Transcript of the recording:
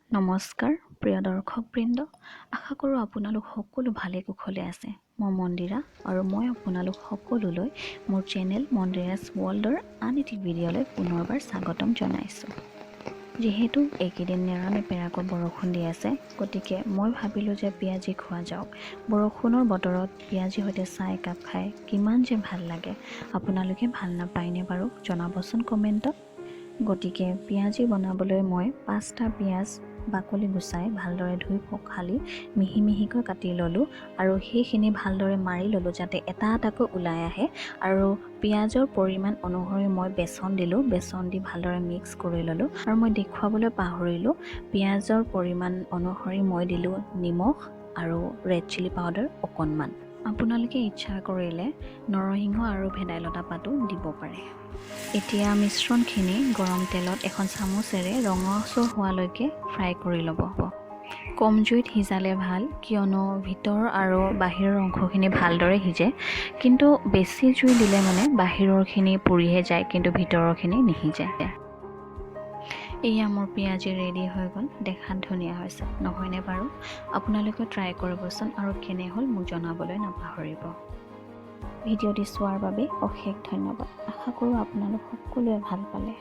নমস্কাৰ প্ৰিয় দৰ্শকবৃন্দ, আশা কৰোঁ আপোনালোক সকলো ভালে কুশলে আছে। মই মন্দিৰা আৰু মই আপোনালোক সকলোলৈ মোৰ চেনেল মন্দিৰাছ ৱৰ্ল্ডৰ আন এটি ভিডিঅ'লৈ পুনৰবাৰ স্বাগতম জনাইছোঁ। যিহেতু এইকেইদিন নেৰানেপেৰাকৈ বৰষুণ দি আছে, গতিকে মই ভাবিলোঁ যে পিঁয়াজি খোৱা যাওক। বৰষুণৰ বতৰত পিঁয়াজিৰ সৈতে চাহ একাপ খাই কিমান যে ভাল লাগে। আপোনালোকে ভাল নাপায়নে বাৰু? জনাবচোন কমেণ্টত। গতিকে পিঁয়াজি বনাবলৈ মই 5টা পিঁয়াজ বাকলি গুচাই ভালদৰে ধুই পখালি মিহি মিহিকৈ কাটি ল'লোঁ আৰু সেইখিনি ভালদৰে মাৰি ল'লোঁ যাতে এটা এটাকৈ ওলাই আহে। আৰু পিঁয়াজৰ পৰিমাণ অনুসৰি মই বেচন দিলোঁ, বেচন দি ভালদৰে মিক্স কৰি ল'লোঁ। আৰু মই দেখুৱাবলৈ পাহৰিলোঁ, পিঁয়াজৰ পৰিমাণ অনুসৰি মই দিলোঁ নিমখ আৰু ৰেড চিলি পাউডাৰ অকণমান। আপোনালোকে ইচ্ছা কৰিলে নৰসিংহ আৰু ভেদাইলতা পাতো দিব পাৰে। এতিয়া মিশ্ৰণখিনি গৰম তেলত এখন চামুচেৰে ৰঙচুৱা হোৱালৈকে ফ্ৰাই কৰি ল'ব। কম জুইত সিজালে ভাল, কিয়নো ভিতৰ আৰু বাহিৰৰ অংশখিনি ভালদৰে সিজে। কিন্তু বেছি জুই দিলে বাহিৰৰখিনি পুৰিহে যায়, কিন্তু ভিতৰৰখিনি নিসিজে। এয়া মোৰ পিঁয়াজি ৰেডি হৈ গ'ল। দেখাত ধুনীয়া হৈছে, নহয়নে বাৰু? আপোনালোকে ট্ৰাই কৰিবচোন আৰু কেনে হ'ল মোক জনাবলৈ নাপাহৰিব। ভিডিঅ'টি চোৱাৰ বাবে অশেষ ধন্যবাদ। আশা কৰোঁ আপোনালোক সকলোৱে ভাল পালে।